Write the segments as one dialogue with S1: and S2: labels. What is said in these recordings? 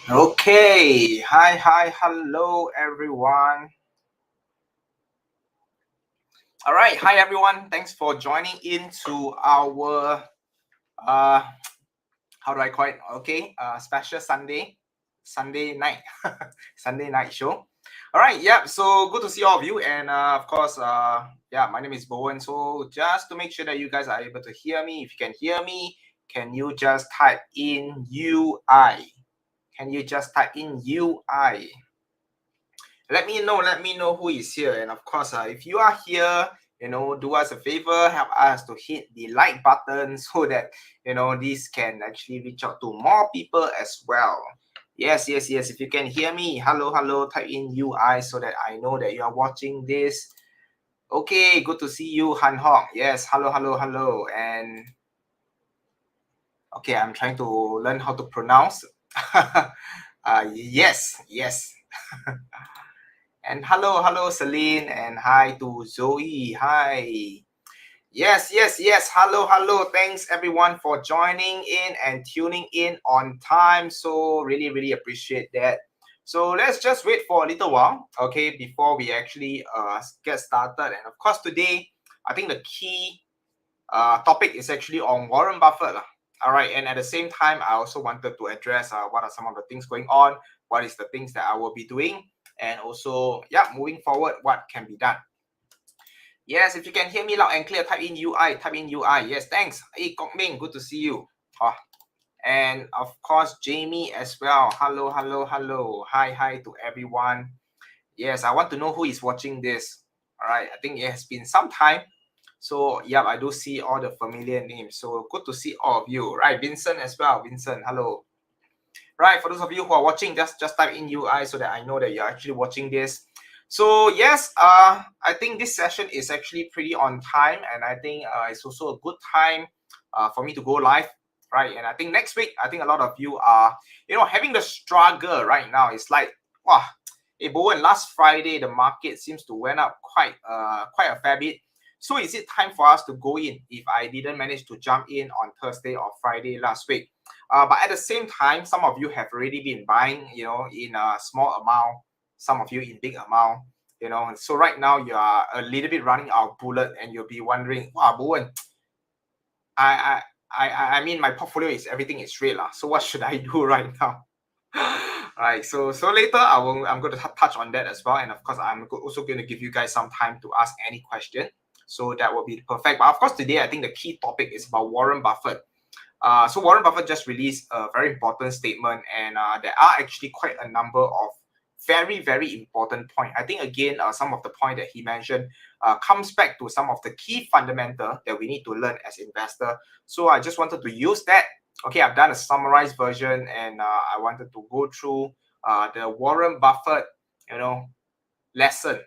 S1: Okay. Hi, hello, everyone. All right. Hi, everyone. Thanks for joining into our, uh, how do I call it? Okay. Special Sunday night, Sunday night show. All right. Yeah. So good to see all of you. And of course, yeah, my name is Bowen. So just to make sure that you guys are able to hear me, if you can hear me, can you just type in UI? Can you just type in UI? Let me know who is here. And of course, if you are here, do us a favor, help us to hit the like button so that this can actually reach out to more people as well. Yes, if you can hear me, hello, type in UI so that I know that you are watching this. Okay, good to see you, Han Hong. Yes, hello. And okay, I'm trying to learn how to pronounce. Yes. And hello, Celine, and hi to Zoe. Hi. Yes. Hello. Thanks everyone for joining in and tuning in on time. So really appreciate that. So let's just wait for a little while, okay, before we actually get started. And of course, today I think the key topic is actually on Warren Buffett. All right, and at the same time, I also wanted to address what are some of the things going on, what is the things that I will be doing, and also, yeah, moving forward, what can be done. Yes, if you can hear me loud and clear, type in UI. Yes, thanks. Hey, Kok Ming, good to see you. And of course, Jamie as well. Hello. Hi to everyone. Yes, I want to know who is watching this. All right, I think it has been some time. So, yeah, I do see all the familiar names. So, good to see all of you. Right, Vincent as well. Vincent, hello. Right, for those of you who are watching, just type in UI so that I know that you're actually watching this. So yes, I think this session is actually pretty on time, and I think it's also a good time for me to go live, right? And I think next week, I think a lot of you are, having the struggle right now. It's like, wow, hey, Bowen, last Friday the market seems to went up quite a fair bit. So is it time for us to go in if I didn't manage to jump in on Thursday or Friday last week? But at the same time, some of you have already been buying, in a small amount, some of you in big amount, So right now you are a little bit running out of bullet, and you'll be wondering, wow, Bowen, I mean, my portfolio is everything is red lah. So what should I do right now? Right. So later I'm going to touch on that as well, and of course I'm also going to give you guys some time to ask any question. So that will be perfect. But of course today I think the key topic is about Warren Buffett. So Warren Buffett just released a very important statement, and there are actually quite a number of very important point. I think again, some of the point that he mentioned comes back to some of the key fundamental that we need to learn as investor. So I just wanted to use that. Okay, I've done a summarized version, and I wanted to go through the Warren Buffett, lesson.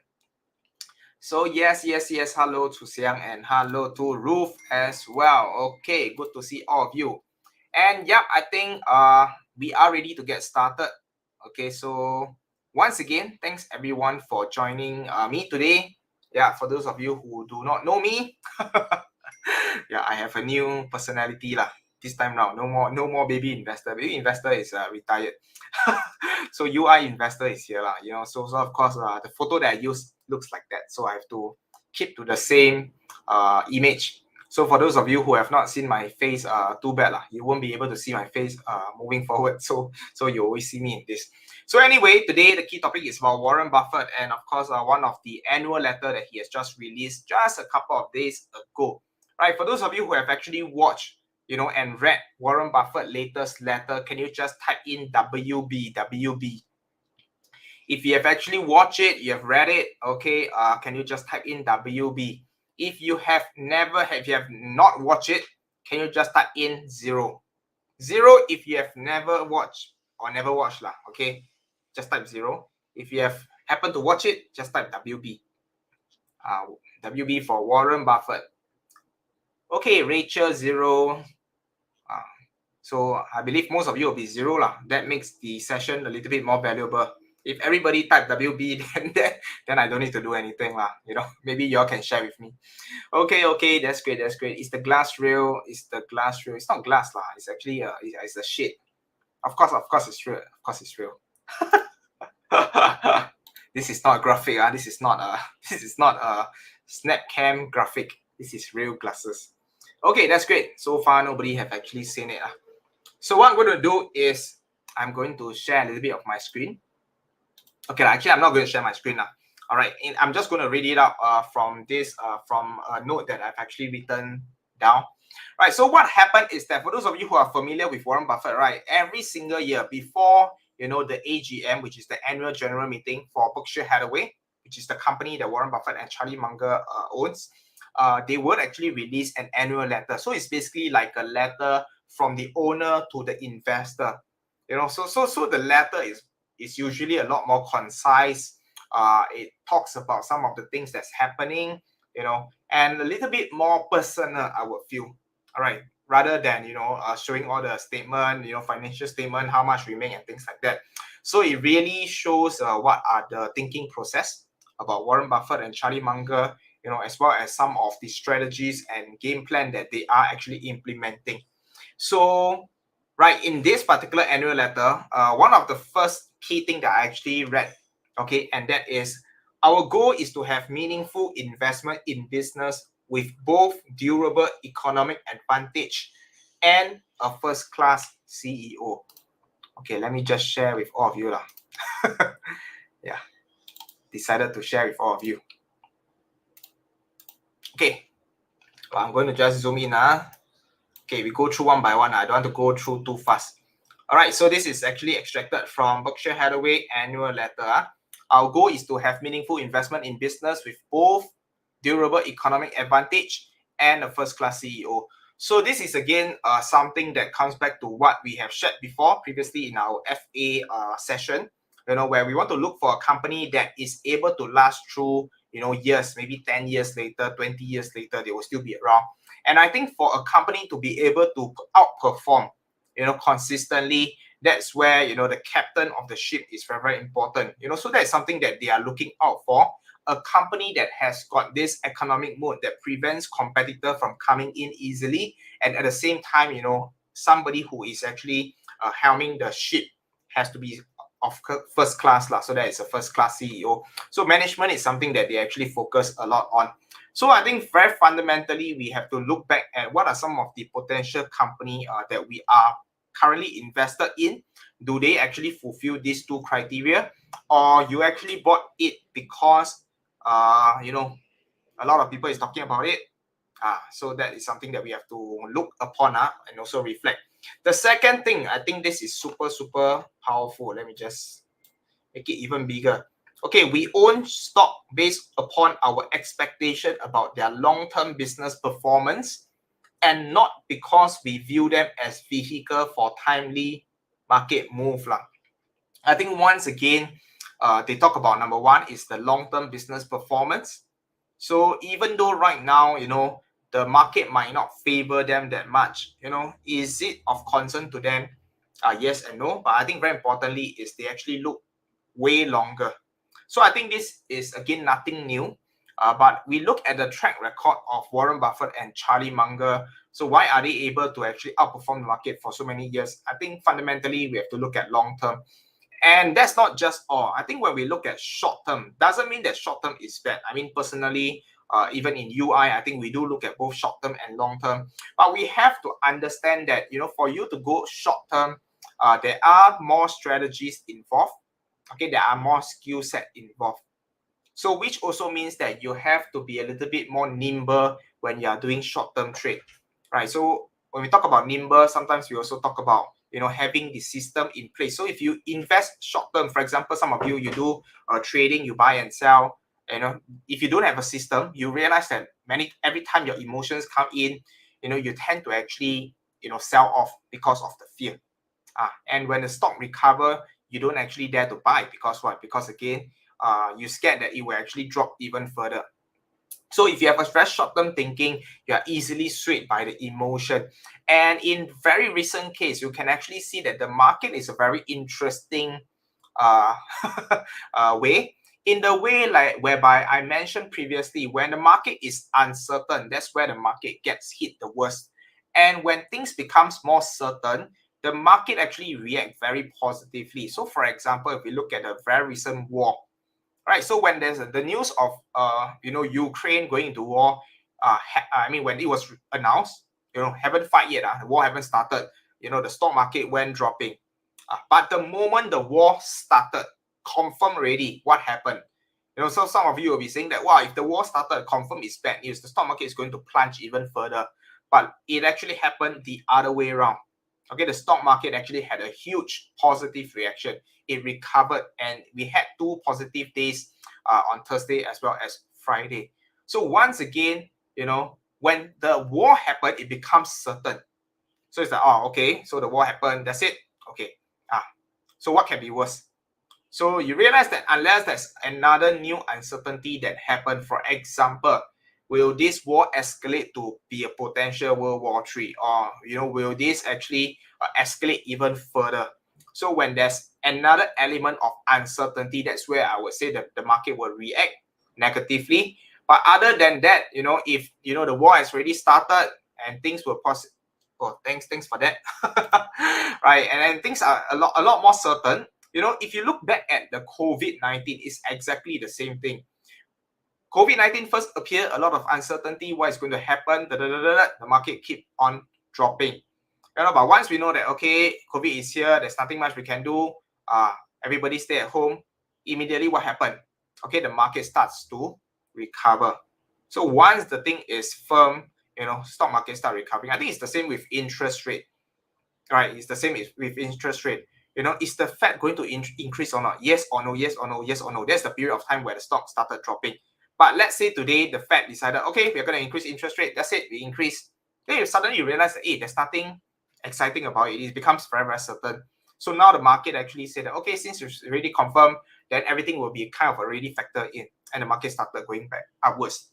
S1: So yes. Hello to Xiang and hello to Ruth as well. Okay, good to see all of you. And yeah, I think we are ready to get started. Okay, so once again, thanks everyone for joining me today. Yeah, for those of you who do not know me, yeah, I have a new personality lah. This time now, no more baby investor. Baby investor is retired. So UI investor is here lah. So of course the photo that I use looks like that. So I have to keep to the same image. So for those of you who have not seen my face, too bad lah. You won't be able to see my face moving forward. So you always see me in this. So anyway, today the key topic is about Warren Buffett, and of course one of the annual letter that he has just released just a couple of days ago. Right, for those of you who have actually watched, and read Warren Buffett latest letter, can you just type in WB? If you have actually watched it, you have read it, okay, can you just type in WB? If you have not watched it, can you just type in 0? 0 if you have never watched or never watched lah, okay? Just type 0. If you have happened to watch it, just type WB. WB for Warren Buffett. Okay, Rachel 0. So I believe most of you will be 0 lah. That makes the session a little bit more valuable. If everybody type WB, then I don't need to do anything lah. Maybe y'all can share with me. Okay, that's great. Is the glass real? It's not glass lah. It's actually it's a shade. Of course it's real. Of course it's real. This is not a graphic. This is not a Snapcam graphic. This is real glasses. Okay, that's great. So far, nobody have actually seen it. So what I'm going to do is I'm going to share a little bit of my screen. Okay, actually, I'm not going to share my screen now. All right, I'm just going to read it out from a note that I've actually written down. Right, so what happened is that for those of you who are familiar with Warren Buffett, right, every single year before, the AGM, which is the annual general meeting for Berkshire Hathaway, which is the company that Warren Buffett and Charlie Munger owns, they would actually release an annual letter. So it's basically like a letter from the owner to the investor. So the letter is usually a lot more concise. It talks about some of the things that's happening, and a little bit more personal, I would feel. All right, rather than showing all the statement, financial statement, how much we make and things like that. So it really shows what are the thinking process about Warren Buffett and Charlie Munger, as well as some of the strategies and game plan that they are actually implementing. So, right, in this particular annual letter, one of the first key thing that I actually read, okay, and that is our goal is to have meaningful investment in business with both durable economic advantage and a first-class CEO. Okay, let me just share with all of you. Yeah, decided to share with all of you. Okay, well, I'm going to just zoom in. Okay, we go through one by one. I don't want to go through too fast. All right, so this is actually extracted from Berkshire Hathaway annual letter. Our goal is to have meaningful investment in business with both durable economic advantage and a first-class CEO. So this is again something that comes back to what we have shared before previously in our FA session, where we want to look for a company that is able to last through, years, maybe 10 years later, 20 years later, they will still be around. And I think for a company to be able to outperform, consistently, that's where, the captain of the ship is very, very important. So that's something that they are looking out for. A company that has got this economic mode that prevents competitor from coming in easily, and at the same time, somebody who is actually helming the ship has to be of first class, so that is a first class CEO. So management is something that they actually focus a lot on. So I think very fundamentally, we have to look back at what are some of the potential company that we are currently invested in. Do they actually fulfill these two criteria, or you actually bought it because a lot of people is talking about it? So that is something that we have to look upon and also reflect. The second thing, I think this is super, super powerful. Let me just make it even bigger. Okay, we own stock based upon our expectation about their long-term business performance, and not because we view them as vehicle for timely market move. I think once again, they talk about number one is the long-term business performance. So even though right now, the market might not favor them that much, is it of concern to them? Yes and no. But I think very importantly is they actually look way longer. So I think this is again nothing new. But we look at the track record of Warren Buffett and Charlie Munger. So why are they able to actually outperform the market for so many years? I think fundamentally we have to look at long term. And that's not just all. I think when we look at short term, doesn't mean that short term is bad. I mean, personally, even in UI, I think we do look at both short term and long term. But we have to understand that, for you to go short term, there are more strategies involved. Okay, there are more skill set involved. So which also means that you have to be a little bit more nimble when you are doing short term trade, right? So when we talk about nimble, sometimes we also talk about having the system in place. So if you invest short term, for example, some of you do trading, you buy and sell. If you don't have a system, you realize that every time your emotions come in, you tend to actually sell off because of the fear. And when the stock recover, you don't actually dare to buy because what? Because again, you're scared that it will actually drop even further. So if you have a very short-term thinking, you are easily swayed by the emotion. And in very recent case, you can actually see that the market is a very interesting way. In the way whereby I mentioned previously, when the market is uncertain, that's where the market gets hit the worst. And when things becomes more certain, the market actually react very positively. So for example, if we look at a very recent war, right? So when there's the news of Ukraine going into war, when it was announced, haven't fight yet, the war haven't started. The stock market went dropping. But the moment the war started, confirm already what happened. So some of you will be saying that, wow, if the war started, confirm is bad news. The stock market is going to plunge even further. But it actually happened the other way around. Okay, the stock market actually had a huge positive reaction. It recovered, and we had 2 positive days on Thursday as well as Friday. So once again, when the war happened, it becomes certain. So it's like, oh, okay, so the war happened, that's it. Okay. So what can be worse? So you realize that unless there's another new uncertainty that happened, for example, will this war escalate to be a potential World War III, or will this actually escalate even further? So when there's another element of uncertainty, that's where I would say that the market will react negatively. But other than that, if the war has already started and things will possible. Oh, thanks for that. Right, and then things are a lot more certain. If you look back at the COVID-19, it's exactly the same thing. COVID-19 first appeared, a lot of uncertainty, what is going to happen, the market keep on dropping. But once we know that, okay, COVID is here, there's nothing much we can do, everybody stay at home, immediately what happened? Okay, the market starts to recover. So once the thing is firm, stock market start recovering. I think it's the same with interest rate. Right, it's the same with interest rate. Is the Fed going to increase or not? Yes or no, yes or no, yes or no. That's the period of time where the stock started dropping. But let's say today the Fed decided, okay, we're going to increase interest rate. That's it, we increase. Then suddenly you realize that, hey, there's nothing exciting about it. It becomes very, very certain. So now the market actually said that, okay, since it's already confirmed, then everything will be kind of already factored in. And the market started going back upwards.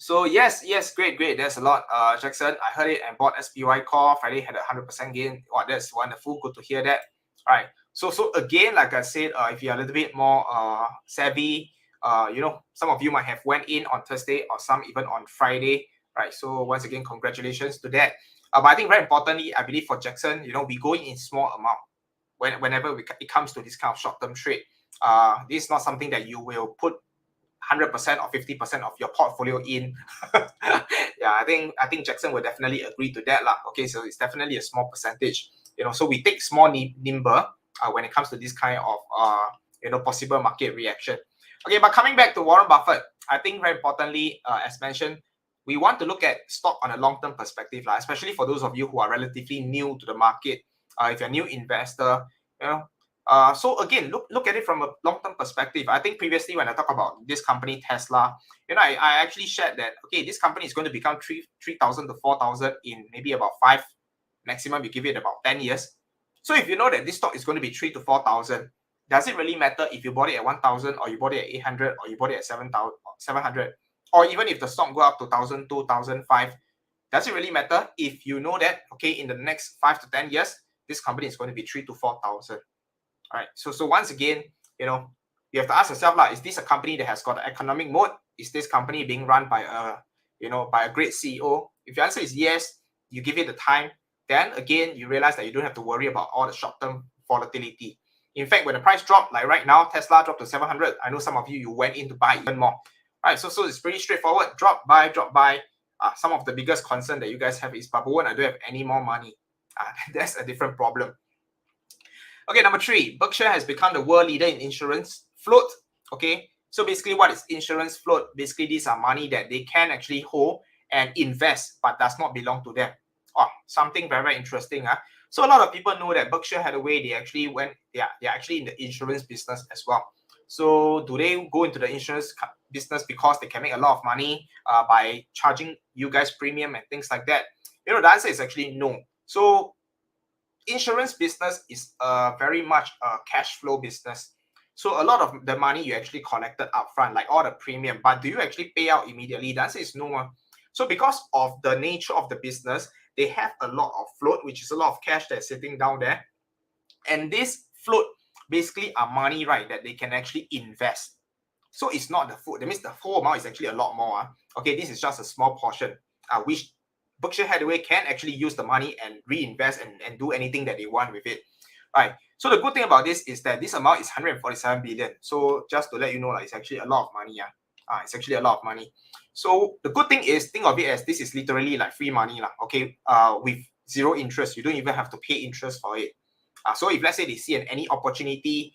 S1: So yes, great. There's a lot. Jackson, I heard it and bought SPY call. Friday had a 100% gain. Wow, that's wonderful. Good to hear that. All right. So again, like I said, if you're a little bit more savvy, some of you might have went in on Thursday or some even on Friday. Right. So once again, congratulations to that. But I think very importantly, I believe for Jackson, we go in small amount whenever it comes to this kind of short-term trade. This is not something that you will put 100% or 50% of your portfolio in. Yeah, I think Jackson will definitely agree to that. Okay, so it's definitely a small percentage. So we take small nimble when it comes to this kind of possible market reaction. Okay, but coming back to Warren Buffett, I think very importantly, as mentioned, we want to look at stock on a long-term perspective, especially for those of you who are relatively new to the market. If you're a new investor, so again, look at it from a long-term perspective. I think previously when I talk about this company, Tesla, I actually shared that, okay, this company is going to become 3,000 to 4,000 in maybe about 5, maximum we give it about 10 years. So if you know that this stock is going to be 3,000 to 4,000, does it really matter if you bought it at 1,000 or you bought it at 800 or you bought it at 700? Or even if the stock go up to 1,000, 2,000, 5, does it really matter if you know that, okay, in the next 5 to 10 years, this company is going to be 3,000 to 4,000? All right. So once again, you have to ask yourself, is this a company that has got an economic mode? Is this company being run by a great CEO? If your answer is yes, you give it the time, then again, you realize that you don't have to worry about all the short-term volatility. In fact, when the price dropped, like right now, Tesla dropped to 700. I know some of you went in to buy even more. All right. So it's pretty straightforward. Drop, buy. Some of the biggest concern that you guys have is, but when I don't have any more money, that's a different problem. Okay, number 3, Berkshire has become the world leader in insurance float. Okay, so basically what is insurance float? Basically, these are money that they can actually hold and invest, but does not belong to them. Something very, very interesting. So a lot of people know that Berkshire Hathaway, they are actually in the insurance business as well. So do they go into the insurance business because they can make a lot of money by charging you guys premium and things like that? The answer is actually no. So insurance business is very much a cash flow business. So a lot of the money you actually collected upfront, like all the premium, but do you actually pay out immediately? The answer is no. So because of the nature of the business, they have a lot of float, which is a lot of cash that's sitting down there. And this float basically are money, right, that they can actually invest. So it's not the full, that means the whole amount is actually a lot more. Okay, this is just a small portion, which Berkshire Hathaway can actually use the money and reinvest and do anything that they want with it, right? So the good thing about this is that this amount is 147 billion. So just to let you know, it's actually a lot of money. It's actually a lot of money. So the good thing is, think of it as this is literally like free money, okay? With zero interest. You don't even have to pay interest for it. So if let's say they see any opportunity,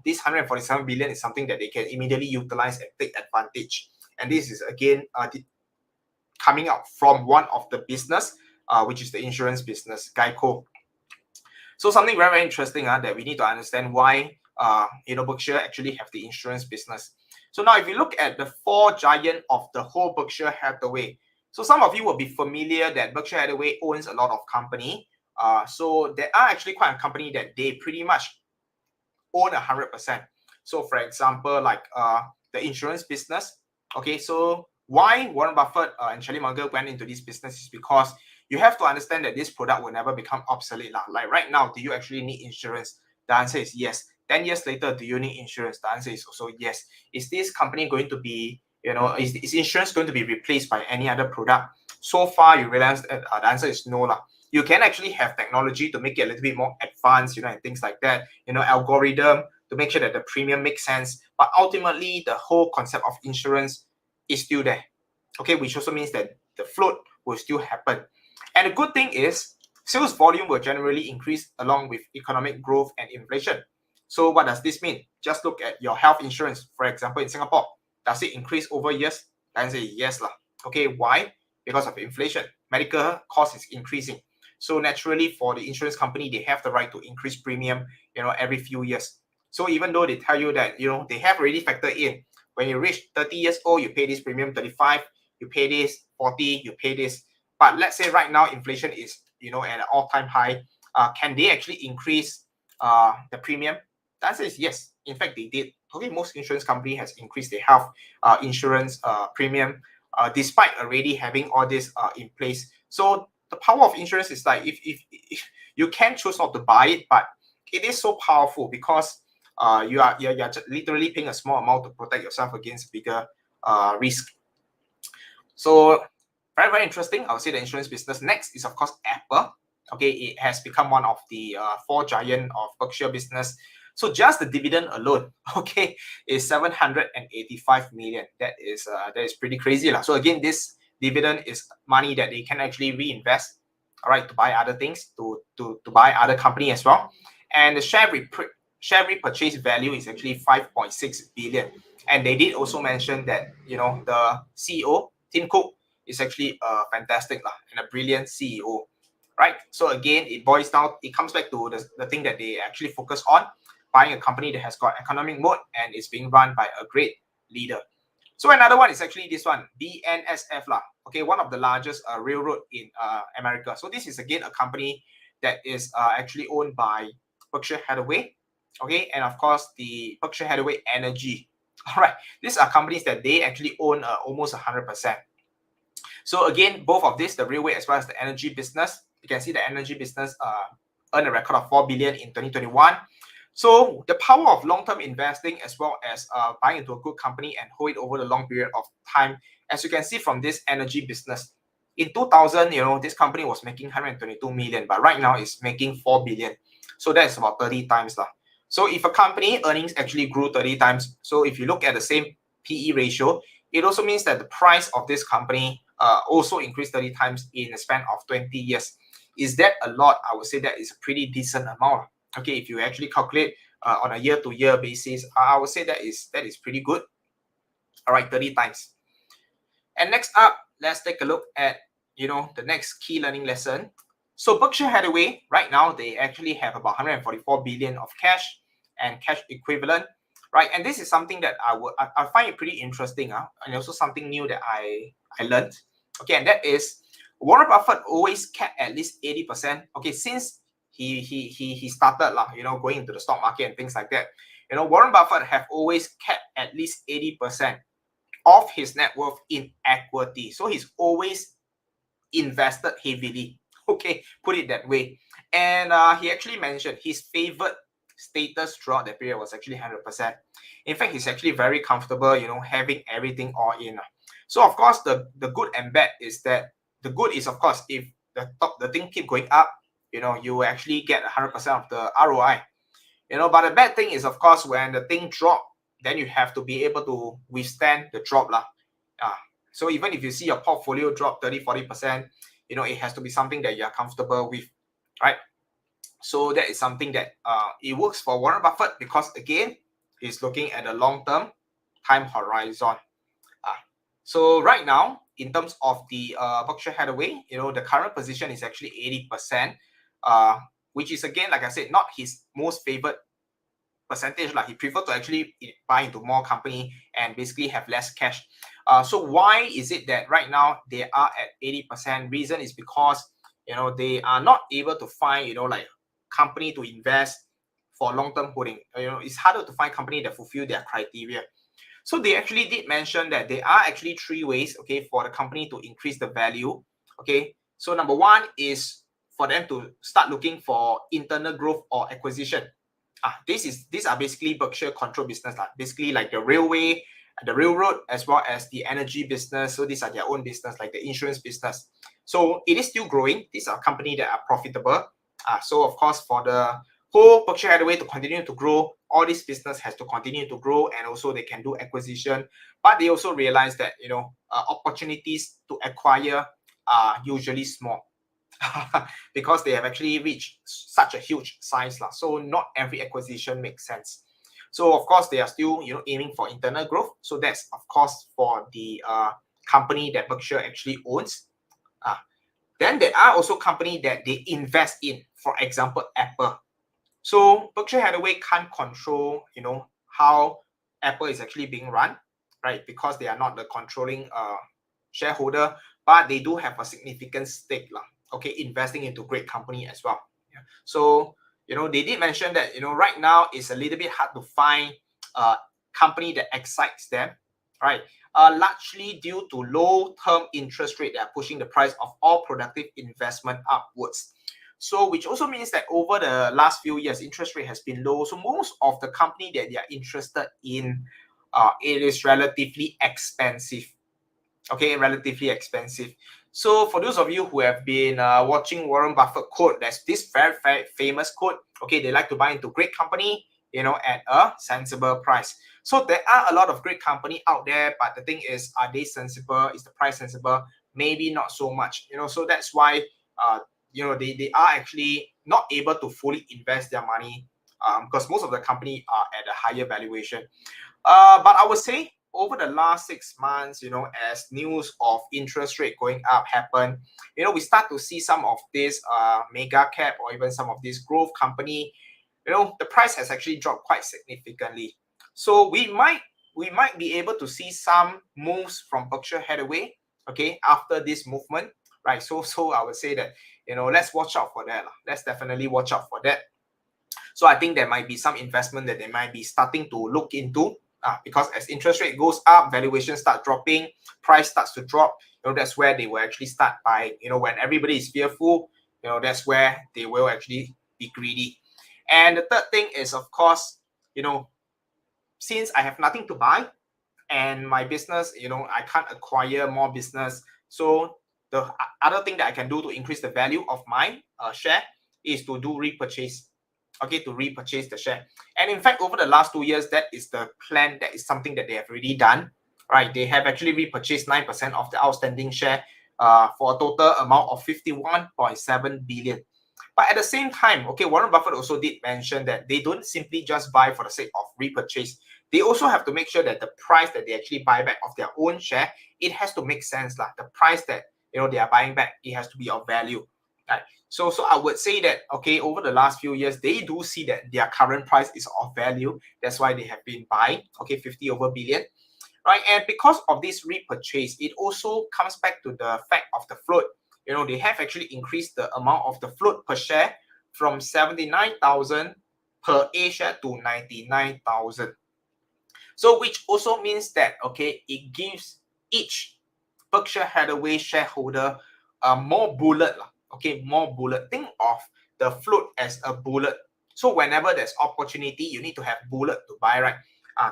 S1: this 147 billion is something that they can immediately utilize and take advantage. And this is again coming out from one of the business, which is the insurance business, Geico. So something very, very interesting that we need to understand why Berkshire actually have the insurance business. So now if you look at the four giant of the whole Berkshire Hathaway, so some of you will be familiar that Berkshire Hathaway owns a lot of company. So there are actually quite a company that they pretty much own 100%. So for example, like the insurance business. Okay, so why Warren Buffett and Charlie Munger went into this business is because you have to understand that this product will never become obsolete. Like right now, do you actually need insurance? The answer is yes. 10 years later, do you need insurance? The answer is also yes. Is this company going to be, is insurance going to be replaced by any other product? So far, you realize that the answer is no. You can actually have technology to make it a little bit more advanced, and things like that, algorithm to make sure that the premium makes sense. But ultimately, the whole concept of insurance is still there, okay, which also means that the float will still happen. And the good thing is sales volume will generally increase along with economic growth and inflation. So what does this mean? Just look at your health insurance, for example, in Singapore. Does it increase over years? The answer is yes. Okay, why? Because of inflation. Medical cost is increasing. So naturally, for the insurance company, they have the right to increase premium, every few years. So even though they tell you that, they have already factored in, when you reach 30 years old, you pay this premium, 35, you pay this, 40, you pay this. But let's say right now, inflation is, at an all-time high. Can they actually increase the premium? The answer is yes. In fact, they did. Okay, most insurance company has increased their health insurance premium, despite already having all this in place. So the power of insurance is like if you can choose not to buy it, but it is so powerful because you're literally paying a small amount to protect yourself against bigger risk. So very, very interesting. I would say the insurance business. Next is of course Apple. Okay, it has become one of the four giant of Berkshire business. So just the dividend alone, okay, is 785 million. That is pretty crazy. So again, this dividend is money that they can actually reinvest, all right, to buy other things, to buy other company as well. And the share repurchase value is actually 5.6 billion. And they did also mention that, the CEO, Tim Cook, is actually fantastic and a brilliant CEO, right? So again, it comes back to the thing that they actually focus on, buying a company that has got economic moat and is being run by a great leader. So another one is actually this one, BNSF Okay, one of the largest railroad in America. So this is again a company that is actually owned by Berkshire Hathaway. Okay, and of course the Berkshire Hathaway Energy. All right, these are companies that they actually own almost 100%. So again, both of this, the railway as well as the energy business, you can see the energy business earned a record of 4 billion in 2021. So the power of long-term investing as well as buying into a good company and hold it over the long period of time, as you can see from this energy business. In 2000, this company was making 122 million, but right now it's making 4 billion. So that's about 30 times. So if a company earnings actually grew 30 times, so if you look at the same PE ratio, it also means that the price of this company also increased 30 times in a span of 20 years. Is that a lot? I would say that is a pretty decent amount. Okay, if you actually calculate on a year-to-year basis, I would say that is pretty good. All right, 30 times. And next up, let's take a look at the next key learning lesson. So Berkshire Hathaway, right now, they actually have about 144 billion of cash and cash equivalent, right? And this is something that I find it pretty interesting, and also something new that I learned. Okay, and that is Warren Buffett always kept at least 80%. Okay, since he started going into the stock market and things like that. Warren Buffett have always kept at least 80% of his net worth in equity. So he's always invested heavily. Okay, put it that way. And he actually mentioned his favorite status throughout that period was actually 100%. In fact, he's actually very comfortable, having everything all in. So of course, the good and bad is that the good is, of course, if the thing keep going up, you will actually get 100% of the ROI. But the bad thing is, of course, when the thing drop, then you have to be able to withstand the drop lah. So even if you see your portfolio drop 30-40%, it has to be something that you are comfortable with, right? So that is something that it works for Warren Buffett, because again, he's looking at a long-term time horizon. So right now, in terms of the Berkshire Hathaway, the current position is actually 80%, which is, again, like I said, not his most favorite percentage. He prefer to actually buy into more company and basically have less cash. So why is it that right now they are at 80%? Reason is because they are not able to find like company to invest for long-term holding. It's harder to find company that fulfill their criteria. So they actually did mention that there are actually 3 ways, okay, for the company to increase the value. Okay, so number 1 is for them to start looking for internal growth or acquisition. These are basically Berkshire control business, basically like the railway, the railroad, as well as the energy business. So these are their own business, like the insurance business. So it is still growing. These are companies that are profitable. So of course, for the whole Berkshire Hathaway to continue to grow, all this business has to continue to grow, and also they can do acquisition. But they also realize that opportunities to acquire are usually small. Because they have actually reached such a huge size. So not every acquisition makes sense. So of course, they are still aiming for internal growth. So that's, of course, for the company that Berkshire actually owns. Then there are also companies that they invest in, for example, Apple. So Berkshire Hathaway can't control how Apple is actually being run, right? Because they are not the controlling shareholder, but they do have a significant stake, okay, investing into great company as well. So they did mention that right now it's a little bit hard to find a company that excites them, right? Largely due to low-term interest rate that are pushing the price of all productive investment upwards. So which also means that over the last few years, interest rate has been low. So most of the company that they are interested in, it is relatively expensive. Okay, relatively expensive. So for those of you who have been watching Warren Buffett quote, there's this very, very famous quote. Okay, they like to buy into great company, at a sensible price. So there are a lot of great company out there, but the thing is, are they sensible? Is the price sensible? Maybe not so much. So that's why they are actually not able to fully invest their money, because most of the company are at a higher valuation. But I would say over the last 6 months, as news of interest rate going up happen, we start to see some of this mega cap or even some of this growth company, the price has actually dropped quite significantly. So we might be able to see some moves from Berkshire Hathaway, okay, after this movement, right? So I would say that, let's watch out for that. Let's definitely watch out for that. So I think there might be some investment that they might be starting to look into, because as interest rate goes up, valuation start dropping, price starts to drop. That's where they will actually start buying. When everybody is fearful, that's where they will actually be greedy. And the third thing is, of course, since I have nothing to buy and my business, I can't acquire more business. So the other thing that I can do to increase the value of my share is to do repurchase. Okay, to repurchase the share. And in fact, over the last 2 years, that is the plan. That is something that they have already done, right? They have actually repurchased 9% of the outstanding share for a total amount of 51.7 billion. But at the same time, okay, Warren Buffett also did mention that they don't simply just buy for the sake of repurchase. They also have to make sure that the price that they actually buy back of their own share, it has to make sense. The price that they are buying back, it has to be of value. Right? So I would say that, okay, over the last few years, they do see that their current price is of value. That's why they have been buying, okay, 50 over billion, right? And because of this repurchase, it also comes back to the fact of the float. They have actually increased the amount of the float per share from 79,000 per A share to 99,000. So which also means that, okay, it gives each Berkshire Hathaway shareholder more bullet. Okay, more bullet. Think of the float as a bullet. So whenever there's opportunity, you need to have bullet to buy, right?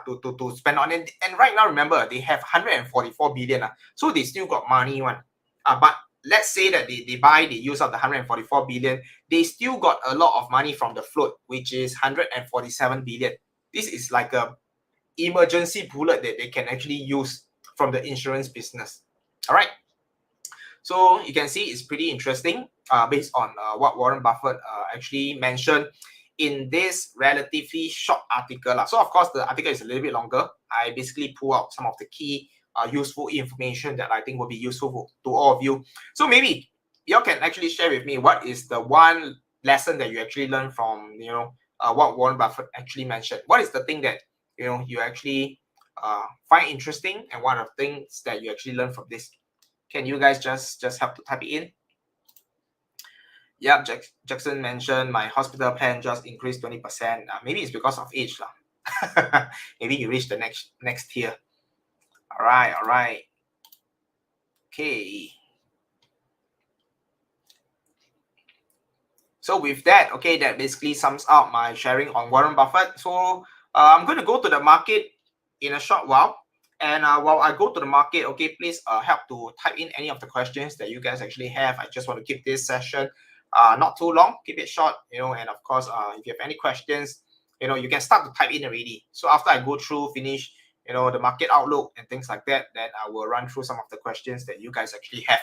S1: To spend on it. And right now, remember, they have 144 billion. So they still got money one. But let's say that they use up the 144 billion, they still got a lot of money from the float, which is 147 billion. This is like a emergency bullet that they can actually use from the insurance business. All right. So you can see it's pretty interesting based on what Warren Buffett actually mentioned in this relatively short article. So of course, the article is a little bit longer. I basically pull out some of the key useful information that I think will be useful to all of you. So maybe you can actually share with me what is the one lesson that you actually learned from, what Warren Buffett actually mentioned. What is the thing that, you actually find interesting, and what are the things that you actually learn from this? Can you guys just help to type it in? Yep, Jackson mentioned my hospital plan just increased 20%. Maybe it's because of age. Maybe you reach the next tier. All right. Okay. So with that, okay, that basically sums up my sharing on Warren Buffett. So I'm going to go to the market in a short while. And while I go to the market, okay, please help to type in any of the questions that you guys actually have. I just want to keep this session not too long, keep it short, and of course, if you have any questions, you can start to type in already. So after I go through, finish, the market outlook and things like that, then I will run through some of the questions that you guys actually have.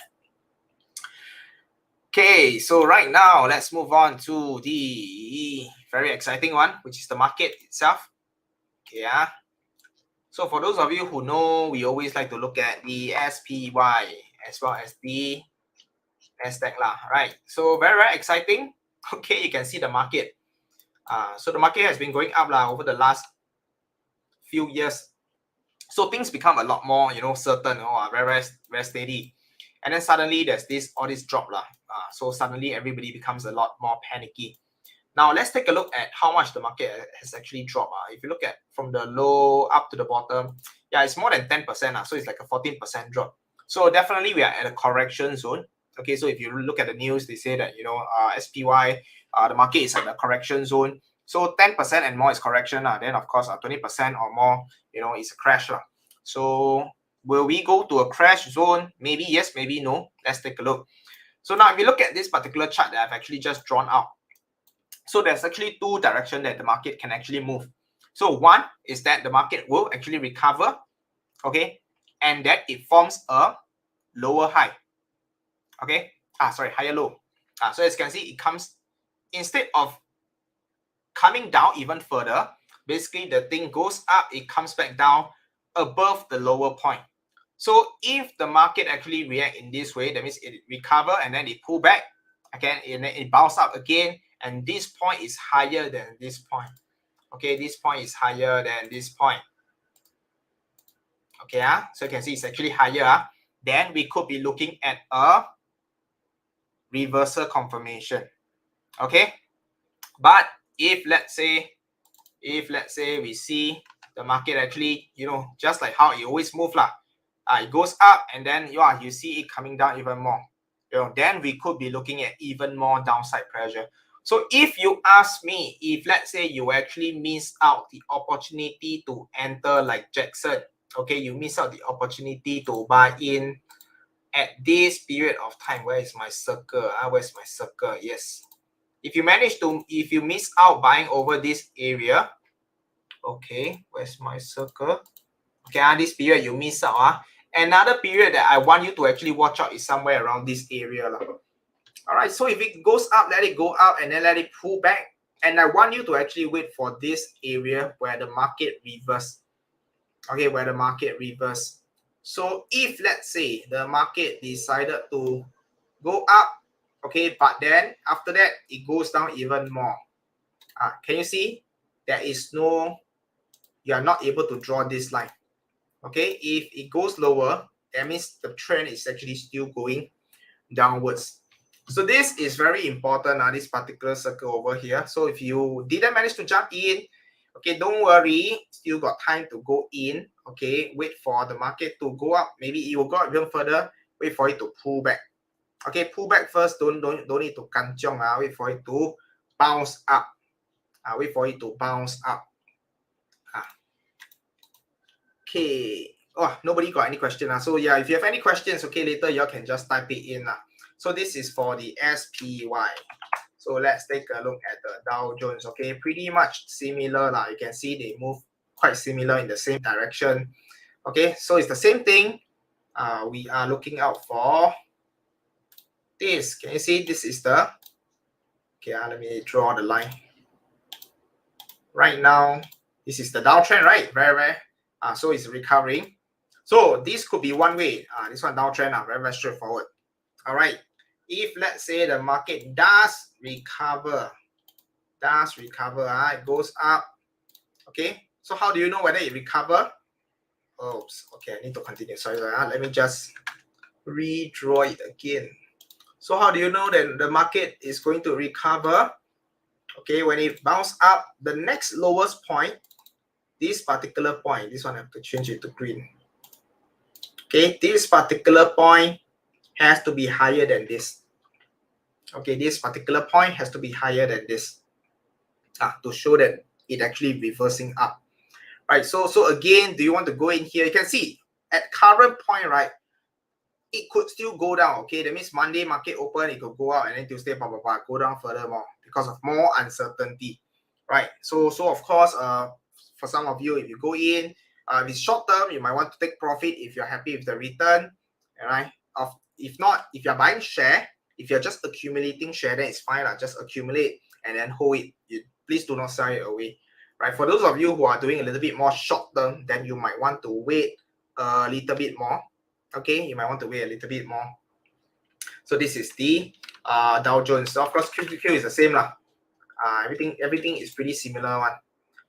S1: Okay, so right now, let's move on to the very exciting one, which is the market itself. Okay, so for those of you who know, we always like to look at the SPY as well as the Nasdaq lah, right? So very, very exciting. Okay, you can see the market. So the market has been going up over the last few years. So things become a lot more, certain, very, very, very steady. And then suddenly there's all this drop lah. So suddenly everybody becomes a lot more panicky. Now let's take a look at how much the market has actually dropped. If you look at from the low up to the bottom, yeah, it's more than 10%. So it's like a 14% drop. So definitely we are at a correction zone. Okay, so if you look at the news, they say that, SPY, the market is at a correction zone. So 10% and more is correction. Then of course 20% or more, is a crash. So will we go to a crash zone? Maybe yes, maybe no. Let's take a look. So now if you look at this particular chart that I've actually just drawn out, so there's actually two directions that the market can actually move. So one is that the market will actually recover, okay, and that it forms a lower high, okay, higher low. So as you can see, it comes, instead of coming down even further, basically the thing goes up, it comes back down above the lower point. So if the market actually react in this way, that means it recover and then it pull back again, and then it bounce up again, and this point is higher than this point. Okay, this point is higher than this point. Okay, so you can see it's actually higher. Then we could be looking at a reversal confirmation. Okay, but if let's say we see the market actually, just like how it always moves it goes up and then you see it coming down even more. Then we could be looking at even more downside pressure. So if you ask me, if let's say you actually miss out the opportunity to enter like Jackson, okay, you miss out the opportunity to buy in at this period of time. Where is my circle? Where's my circle? Yes. If you miss out buying over this area, okay, where's my circle? Okay, this period you miss out. Another period that I want you to actually watch out is somewhere around this area. All right, so if it goes up, let it go up and then let it pull back. And I want you to actually wait for this area where the market reverse. Okay, where the market reverse. So if let's say the market decided to go up, okay, but then after that it goes down even more. Can you see? You are not able to draw this line. Okay, if it goes lower, that means the trend is actually still going downwards. So this is very important, this particular circle over here. So if you didn't manage to jump in, okay, don't worry, still got time to go in. Okay, wait for the market to go up. Maybe it will go up even further. Wait for it to pull back. Okay, pull back first. Don't need to kanchong. Wait for it to bounce up. Wait for it to bounce up. Okay. Oh, nobody got any question. So yeah, if you have any questions, okay, later you can just type it in. So this is for the SPY. So let's take a look at the Dow Jones. Okay, pretty much similar lah. You can see they move quite similar in the same direction. Okay, so it's the same thing. We are looking out for this. Can you see this is the, okay, let me draw the line. Right now, this is the downtrend, right? Very so it's recovering. So this could be one way. This one downtrend, very straightforward. All right. If let's say the market does recover, it goes up. Okay. So how do you know whether it recover? Oops. Okay, I need to continue. Sorry. Let me just redraw it again. So how do you know that the market is going to recover? Okay, when it bounce up, the next lowest point, this particular point, this one I have to change it to green. Okay, this particular point has to be higher than this. Okay, this particular point has to be higher than this to show that it actually reversing up. Right, so again, do you want to go in here? You can see at current point, right, it could still go down. Okay, that means Monday market open, it could go out, and then Tuesday go down furthermore because of more uncertainty, right? So of course, for some of you, if you go in, if it's short term, you might want to take profit if you're happy with the return, all right? If not, if you're buying share, if you're just accumulating share, then it's fine. Just accumulate and then hold it. Please do not sell it away, right? For those of you who are doing a little bit more short term, then you might want to wait a little bit more. Okay, you might want to wait a little bit more. So this is the Dow Jones. So of course, QQQ is the same lah. Everything is pretty similar one.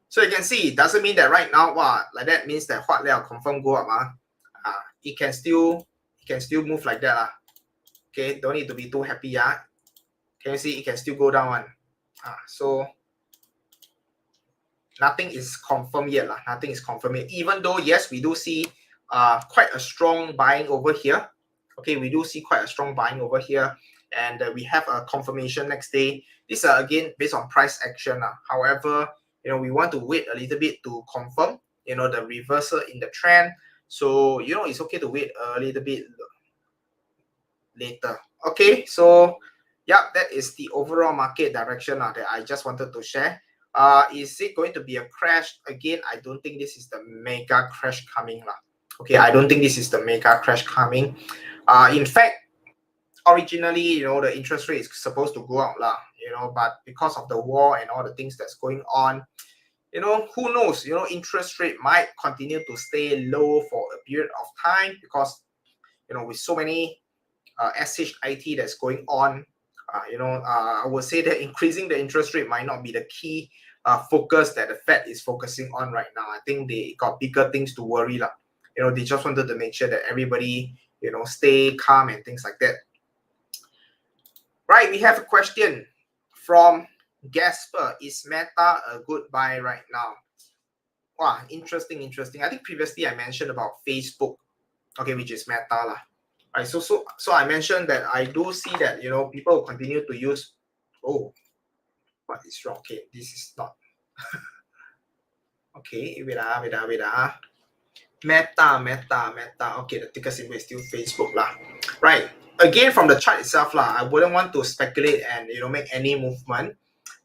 S1: So you can see, it doesn't mean that right now, like that means that what will confirm go up. It can still move like that. Okay, don't need to be too happy. Can you see it can still go down one? So nothing is confirmed yet. Nothing is confirmed yet. Even though, yes, we do see quite a strong buying over here. Okay, we do see quite a strong buying over here, and we have a confirmation next day. These are again based on price action. However, we want to wait a little bit to confirm, the reversal in the trend. So, it's okay to wait a little bit later. Okay, so yeah, that is the overall market direction that I just wanted to share. Is it going to be a crash? Again, I don't think this is the mega crash coming. Okay, I don't think this is the mega crash coming. In fact, originally, the interest rate is supposed to go up, but because of the war and all the things that's going on, who knows, interest rate might continue to stay low for a period of time because, with so many SHIT that's going on, I would say that increasing the interest rate might not be the key focus that the Fed is focusing on right now. I think they got bigger things to worry. They just wanted to make sure that everybody, stay calm and things like that. Right, we have a question from Gasper. Is Meta a good buy right now? Wow, interesting. I think previously I mentioned about Facebook, okay, which is Meta. Right, so I mentioned that I do see that, people continue to use, what is wrong? Okay, this is not. Okay, wait. Meta. Okay, the ticker symbol is still Facebook Right. Again, from the chart itself I wouldn't want to speculate and make any movement.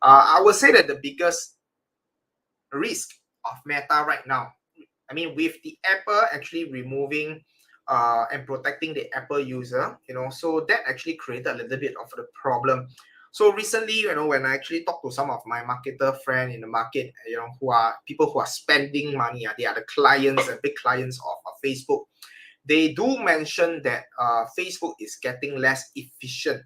S1: I would say that the biggest risk of Meta right now, I mean, with the Apple actually removing and protecting the Apple user, so that actually created a little bit of the problem. So recently, when I actually talk to some of my marketer friends in the market, who are people who are spending money, they are the clients and big clients of Facebook. They do mention that Facebook is getting less efficient.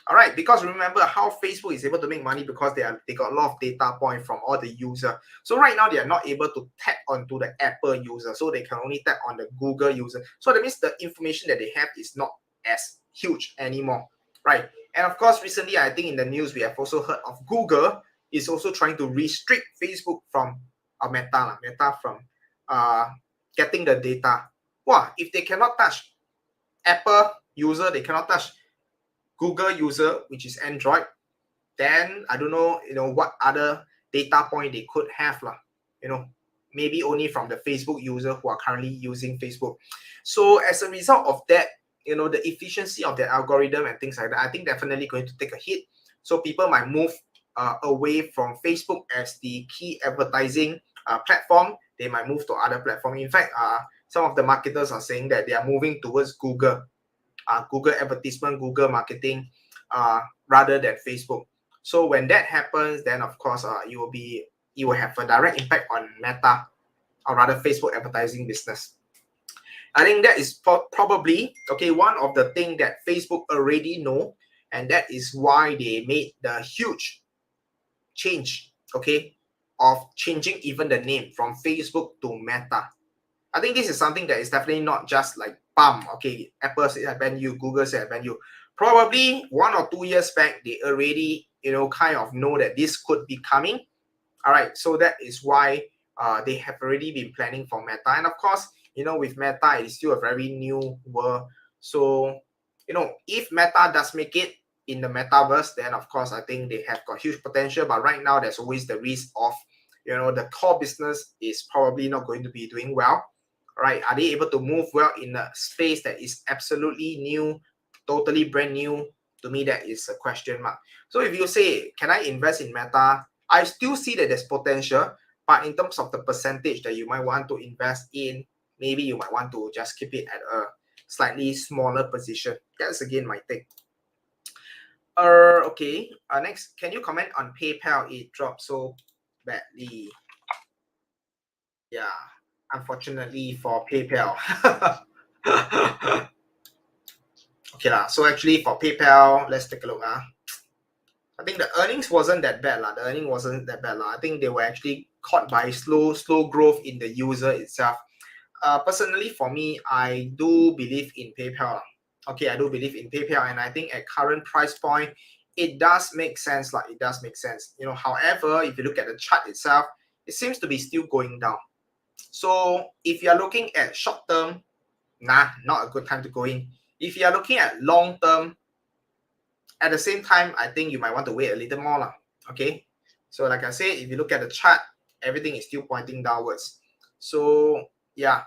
S1: All right, because remember how Facebook is able to make money because they got a lot of data points from all the users. So right now they are not able to tap onto the Apple user, so they can only tap on the Google user. So that means the information that they have is not as huge anymore, right? And of course, recently I think in the news we have also heard of Google is also trying to restrict Facebook from Meta from getting the data. Wow, if they cannot touch Apple user, they cannot touch Google user, which is Android, then I don't know, what other data point they could have, maybe only from the Facebook user who are currently using Facebook. So as a result of that, the efficiency of the algorithm and things like that, I think definitely going to take a hit. So people might move away from Facebook as the key advertising platform. They might move to other platforms. In fact, some of the marketers are saying that they are moving towards Google advertisement, Google marketing, rather than Facebook. So when that happens, then of course you will have a direct impact on Meta, or rather Facebook advertising business. I think that is probably one of the things that Facebook already know, and that is why they made the huge change, of changing even the name from Facebook to Meta. I think this is something that is definitely not just like bam, Apple said I ban you, Google said I ban you. Probably 1 or 2 years back, they already, kind of know that this could be coming. All right, so that is why they have already been planning for Meta. And of course, with Meta, it's still a very new world. So, if Meta does make it in the metaverse, then of course, I think they have got huge potential. But right now, there's always the risk of, the core business is probably not going to be doing well. Right? Are they able to move well in a space that is absolutely new, totally brand new? To me, that is a question mark. So if you say, can I invest in Meta? I still see that there's potential, but in terms of the percentage that you might want to invest in, maybe you might want to just keep it at a slightly smaller position. That's again my take. Next, can you comment on PayPal? It dropped so badly. Yeah, unfortunately for PayPal. So actually for PayPal, let's take a look. I think the earnings wasn't that bad. I think they were actually caught by slow growth in the user itself. Personally, for me, I do believe in PayPal. I do believe in PayPal, and I think at current price point, it does make sense. However, if you look at the chart itself, it seems to be still going down. So if you are looking at short term, not a good time to go in. If you are looking at long term, at the same time, I think you might want to wait a little more. So like I said, if you look at the chart, everything is still pointing downwards. So yeah,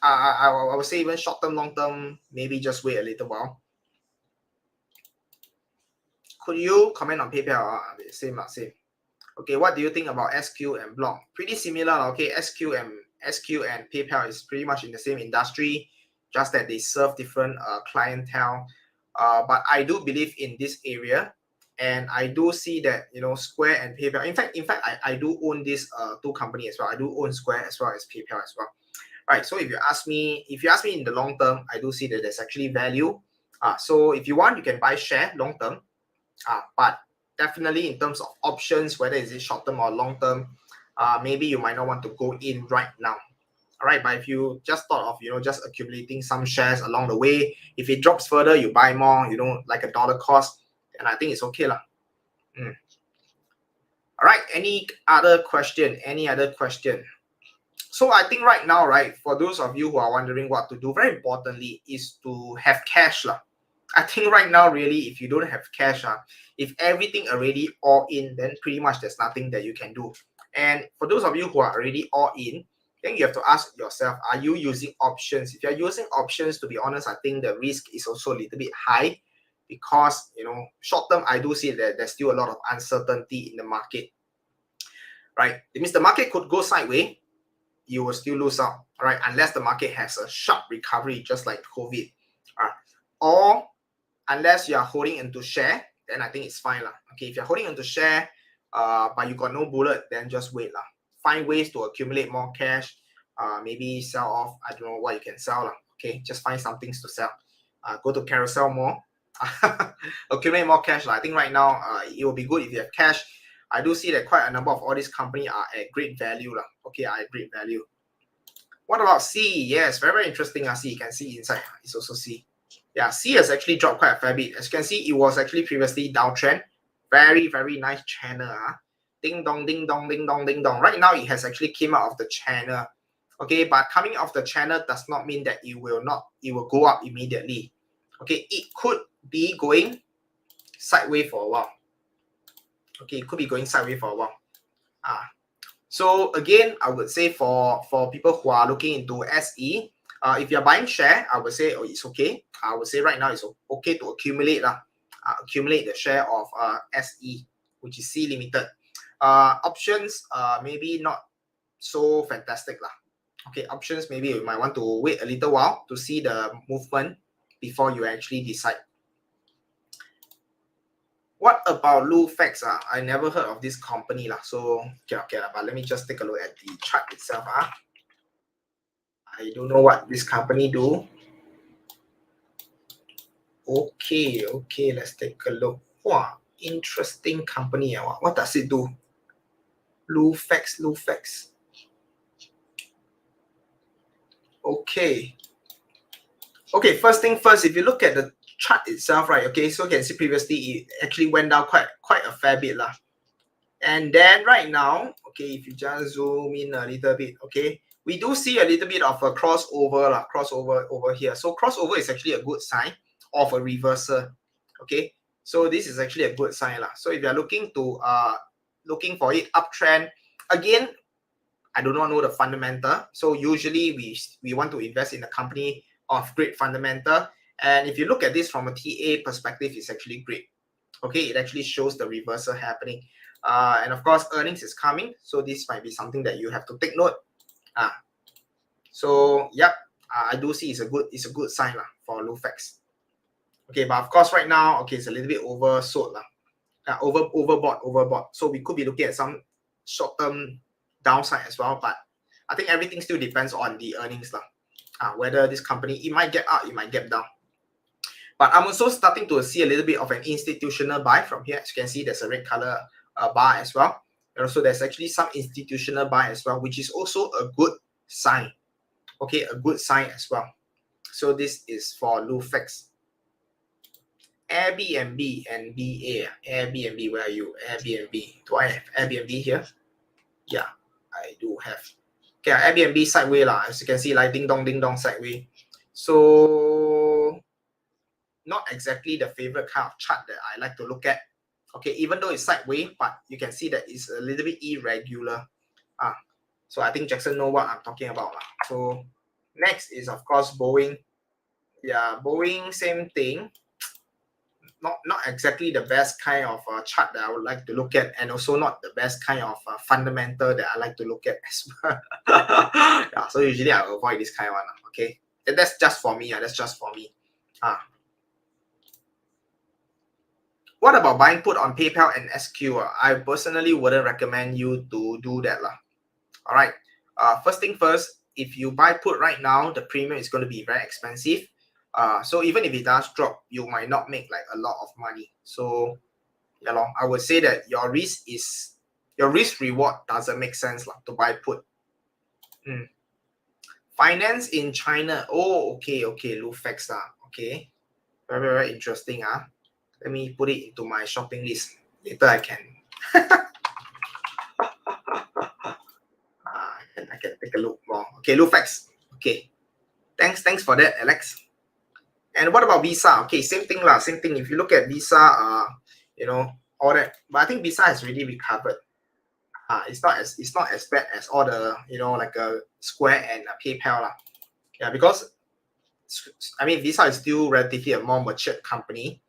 S1: I would say even short term, long term, maybe just wait a little while. Could you comment on PayPal? Same. What do you think about SQ and Block? Pretty similar. SQ and PayPal is pretty much in the same industry, just that they serve different clientele. But I do believe in this area, and I do see that Square and PayPal. In fact, I do own these two companies as well. I do own Square as well as PayPal as well. Right. So if you ask me in the long term, I do see that there's actually value. So if you want, you can buy share long term. But definitely in terms of options, whether is it short term or long term, maybe you might not want to go in right now. All right, but if you just thought of just accumulating some shares along the way, if it drops further, you buy more, like a dollar cost, and I think it's okay lah. All right, any other question? So I think right now, right, for those of you who are wondering what to do, very importantly is to have cash lah. I think right now, really, if you don't have cash, if everything already all in, then pretty much there's nothing that you can do. And for those of you who are already all in, then you have to ask yourself, are you using options? If you're using options, to be honest, I think the risk is also a little bit high because, short term, I do see that there's still a lot of uncertainty in the market, right? It means the market could go sideways, you will still lose out, right? Unless the market has a sharp recovery, just like COVID, or unless you are holding into share, then I think it's fine lah. If you're holding into share, but you got no bullet, then just wait lah. Find ways to accumulate more cash. Maybe sell off. I don't know what you can sell lah. Just find some things to sell. Go to carousel more. Accumulate more cash lah. I think right now, it will be good if you have cash. I do see that quite a number of all these companies are at great value lah. Are at great value. What about C? Yes, very, very interesting. C, you can see inside. It's also C. Yeah, C has actually dropped quite a fair bit. As you can see, it was actually previously downtrend. Very, very nice channel. Ding dong, ding dong, ding dong, ding dong. Right now, it has actually came out of the channel. But coming out of the channel does not mean that it will go up immediately. It could be going sideways for a while. It could be going sideways for a while. So again, I would say for people who are looking into SE, If you're buying share, I would say it's okay. I would say right now it's okay to accumulate accumulate the share of SE, which is C Limited. Options, maybe not so fantastic lah. Okay, options, maybe you might want to wait a little while to see the movement before you actually decide. What about Lufax? I never heard of this company lah. So okay, but let me just take a look at the chart itself. I don't know what this company do. Okay, let's take a look. Wow, interesting company. What does it do? Lufax. Okay, first thing first, if you look at the chart itself, right? Okay, so you can see previously it actually went down quite a fair bit lah. And then right now, okay, if you just zoom in a little bit, okay, we do see a little bit of a crossover over here. So crossover is actually a good sign of a reversal. Okay, so this is actually a good sign lah. So if you're looking for it uptrend, again, I do not know the fundamental. So usually we want to invest in a company of great fundamental. And if you look at this from a TA perspective, it's actually great. Okay, it actually shows the reversal happening. And of course, earnings is coming. So this might be something that you have to take note. So yep, I do see it's a good sign lah for Lufax. Okay, but of course right now, okay, it's a little bit oversold lah. Overbought. So we could be looking at some short-term downside as well, but I think everything still depends on the earnings lah. Whether this company, it might get up, it might get down. But I'm also starting to see a little bit of an institutional buy from here. As you can see, there's a red color bar as well. And also there's actually some institutional buy as well, which is also a good sign. Okay, a good sign as well. So this is for Lufax. Airbnb and BA. Airbnb, where are you? Airbnb. Do I have Airbnb here? Yeah, I do have. Okay, Airbnb sideways lah. As you can see, like ding dong sideways. So not exactly the favorite kind of chart that I like to look at. Okay, even though it's sideways, but you can see that it's a little bit irregular. So I think Jackson know what I'm talking about lah. So next is of course Boeing. Yeah, Boeing, same thing. Not exactly the best kind of chart that I would like to look at, and also not the best kind of fundamental that I like to look at as well. Yeah, so usually I avoid this kind of one. Okay, and that's just for me. That's just for me. What about buying put on PayPal and SQ? I personally wouldn't recommend you to do that lah. All right. First thing first, if you buy put right now, the premium is going to be very expensive. So even if it does drop, you might not make like a lot of money. So yeah, I would say that your risk reward doesn't make sense like, to buy put. Finance in China. Oh, okay, Lufax. Okay. Very, very interesting. Let me put it into my shopping list. Later I can I can take a look more. Okay, Lufax. Okay. Thanks for that, Alex. And what about Visa? Okay, same thing lah. Same thing. If you look at Visa, all that. But I think Visa has really recovered. It's not as bad as all the like a Square and a PayPal lah. Yeah, because I mean Visa is still relatively a more matured company.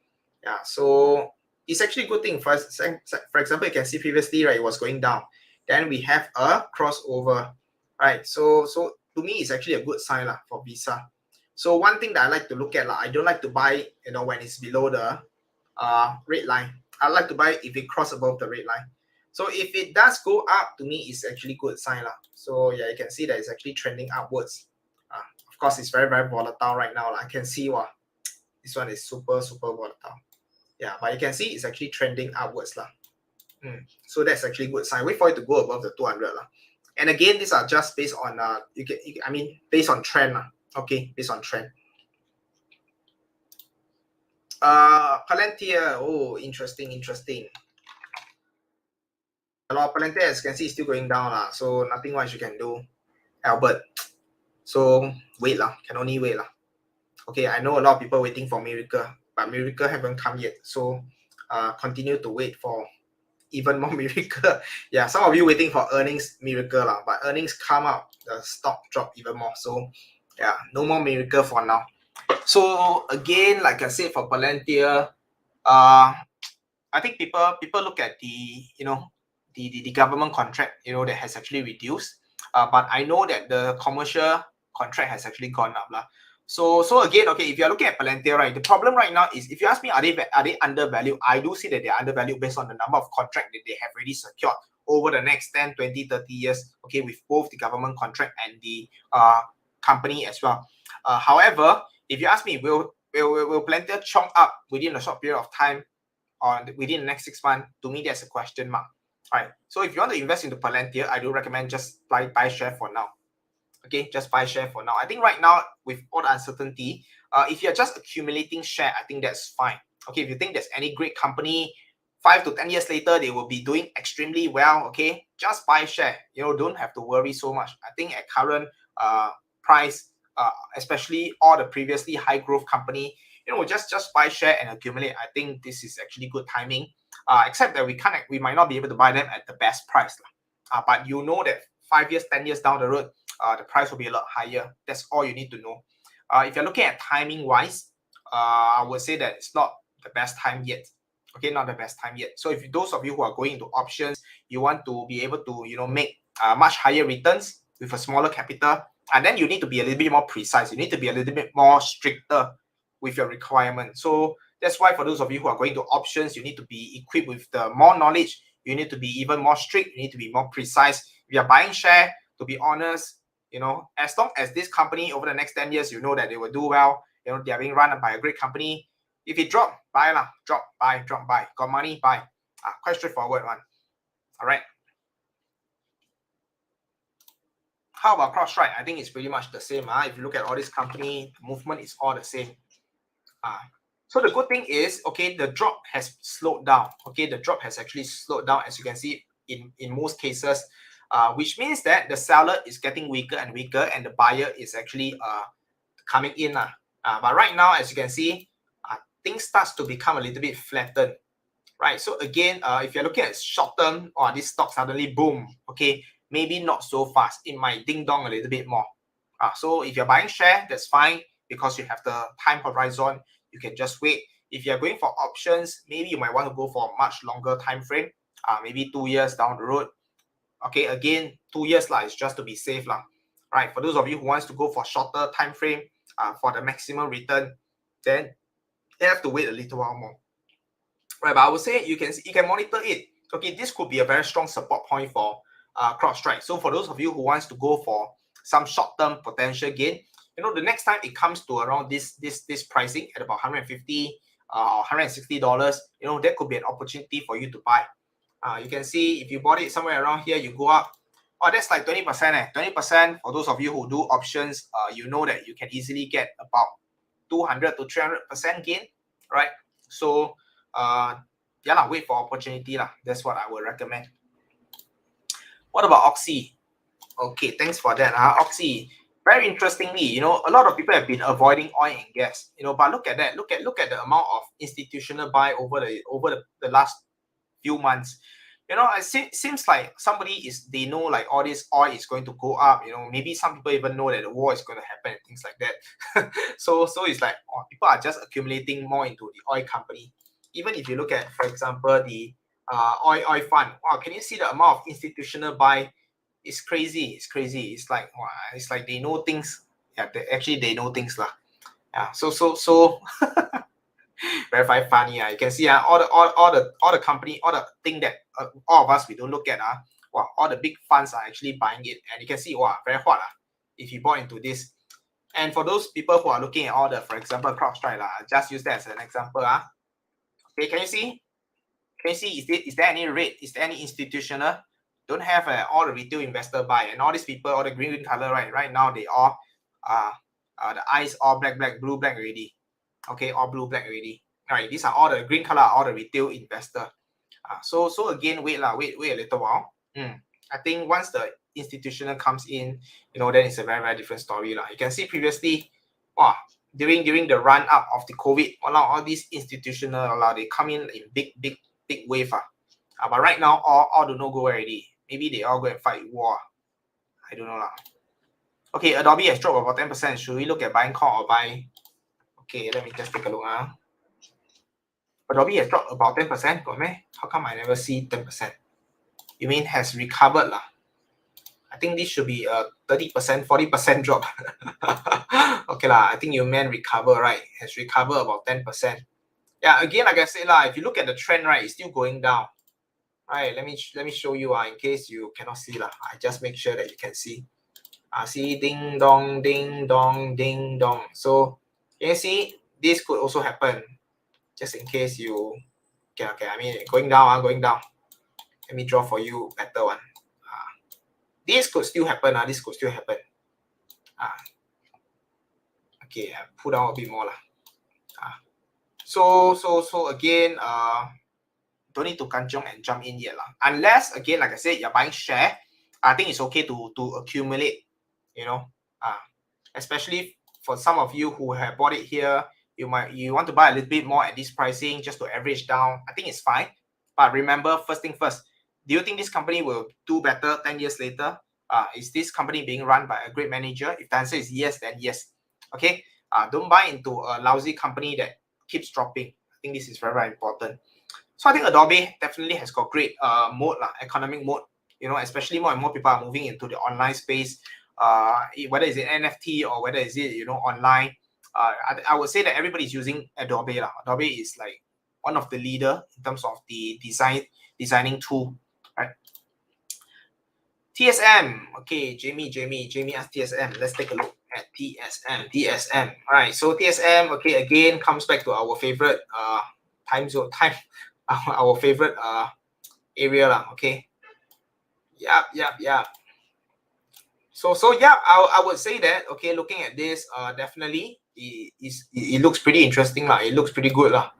S1: Yeah, so it's actually a good thing. For example, you can see previously, right, it was going down. Then we have a crossover, right? So to me, it's actually a good sign lah for Visa. So one thing that I like to look at, I don't like to buy, when it's below the red line. I like to buy if it cross above the red line. So if it does go up, to me, it's actually good sign lah. So yeah, you can see that it's actually trending upwards. Of course, it's very, very volatile right now. I can see this one is super, super volatile. Yeah, but you can see it's actually trending upwards lah. So that's actually good sign. Wait for it to go above the 200 lah. And again, these are just based on based on trend lah. Okay, based on trend. Palantir. Oh, interesting. Palantir, as you can see, is still going down lah. So nothing much you can do, Albert. So wait lah. Can only wait lah. Okay, I know a lot of people waiting for miracle, but miracle haven't come yet. So continue to wait for even more miracle. Yeah, some of you waiting for earnings miracle lah, but earnings come out, the stock drop even more. So Yeah, no more miracle for now. So again, like I said, for Palantir, I think people look at the the government contract that has actually reduced, but I know that the commercial contract has actually gone up lah. So again, okay, if you're looking at Palantir, right, the problem right now is, if you ask me, are they undervalued? I do see that they're undervalued based on the number of contracts that they have already secured over the next 10, 20, 30 years, okay, with both the government contract and the company as well. However, if you ask me, will Palantir chunk up within a short period of time, or within the next 6 months? To me, there's a question mark. All right. So if you want to invest into Palantir, I do recommend just buy share for now. Okay, just buy share for now. I think right now, with all the uncertainty, if you're just accumulating share, I think that's fine. Okay, if you think there's any great company, 5 to 10 years later, they will be doing extremely well. Okay, just buy share. Don't have to worry so much. I think at current price, especially all the previously high growth company, just buy share and accumulate. I think this is actually good timing. Except that we might not be able to buy them at the best price. But you know that 5 years, 10 years down the road, the price will be a lot higher. That's all you need to know. If you're looking at timing wise, I would say that it's not the best time yet. Okay, not the best time yet. So if those of you who are going into options, you want to be able to make much higher returns with a smaller capital, and then you need to be a little bit more precise. You need to be a little bit more stricter with your requirement. So that's why, for those of you who are going to options, you need to be equipped with the more knowledge. You need to be even more strict. You need to be more precise. If you're buying share, to be honest, as long as this company over the next 10 years, that they will do well, they are being run by a great company. If it drop, buy lah. Drop, buy. Got money, buy. Quite straightforward one. All right. How about CrowdStrike? I think it's pretty much the same. If you look at all this company, the movement is all the same. So the good thing is, okay, the drop has slowed down. Okay, the drop has actually slowed down, as you can see in most cases, which means that the seller is getting weaker and weaker, and the buyer is actually coming in. But right now, as you can see, things starts to become a little bit flattened. Right. So again, if you're looking at short term, or this stock suddenly boom, okay, maybe not so fast. It might ding dong a little bit more. So if you're buying share, that's fine, because you have the time horizon. You can just wait. If you're going for options, maybe you might want to go for a much longer time frame, maybe 2 years down the road. Okay, again, 2 years is just to be safe right? For those of you who wants to go for shorter time frame, for the maximum return, then you have to wait a little while more. Right, but I would say you can monitor it. Okay, this could be a very strong support point for CrowdStrike. So for those of you who wants to go for some short-term potential gain, the next time it comes to around this pricing at about $150 or $160, that could be an opportunity for you to buy. You can see if you bought it somewhere around here, you go up. Oh, that's like 20%. 20% for those of you who do options, you know that you can easily get about 200 to 300% gain, right? So wait for opportunity lah. That's what I would recommend. What about Oxy? Okay, thanks for that. Oxy, very interestingly, a lot of people have been avoiding oil and gas, but look at that. Look at the amount of institutional buy over the last few months. It seems like they know like all this oil is going to go up. Maybe some people even know that the war is going to happen and things like that. so it's like people are just accumulating more into the oil company. Even if you look at, for example, the oil fund, wow, can you see the amount of institutional buy? It's crazy. It's like, wow, it's like they know things. Yeah, they know things lah. Yeah. So very funny. You can see all the company, all the thing that all of us we don't look at. Wow, all the big funds are actually buying it, and you can see, wow, very hot if you bought into this. And for those people who are looking at all the, for example, CrowdStrike, just use that as an example. Okay, can you see? Is there any rate? Is there any institutional? Don't have all the retail investor buy, and all these people, all the green color, right now they all the eyes all black, blue, black already. Okay, all blue, black already. All right, these are all the green color, all the retail investor. So again, wait a little while. I think once the institutional comes in, then it's a very, very different story. You can see previously, during the run up of the COVID, all these institutional, they come in big wave. But right now, all do not go already. Maybe they all go and fight war. I don't know. Okay, Adobe has dropped about 10%. Should we look at buying call or buy? Okay, let me just take a look. Adobe has dropped about 10%. Got me? How come I never see 10%? You mean has recovered lah? I think this should be a 30%, 40% drop. Okay lah, I think you meant recover, right? Has recovered about 10%. Yeah, again, like I said lah, if you look at the trend, right, it's still going down. Right, let me show you in case you cannot see lah. I just make sure that you can see. See ding dong, ding dong, ding dong. So can you see this could also happen? Just in case you okay, I mean going down, going down. Let me draw for you better one. This could still happen. This could still happen. Okay, I pull down a bit more lah. So again, don't need to kanchong and jump in yet lah. Unless again, like I said, you're buying share. I think it's okay to accumulate. You know, especially for some of you who have bought it here, you want to buy a little bit more at this pricing just to average down. I think it's fine. But remember, first thing first, do you think this company will do better 10 years later? Is this company being run by a great manager? If the answer is yes, then yes. Okay. Don't buy into a lousy company that keeps dropping. I think this is very, very important. So I think Adobe definitely has got great mode, economic mode. You know, especially more and more people are moving into the online space. Whether it's an NFT or whether it's online. I would say that everybody's using Adobe. Adobe is like one of the leader in terms of the designing tool, right? TSM. Okay, Jamie asked TSM. Let's take a look at TSM. All right, so TSM, okay, again comes back to our favorite our favorite area lah. Okay. Yep. So yeah, I would say that, okay, looking at this, definitely it looks pretty interesting lah. It looks pretty good lah.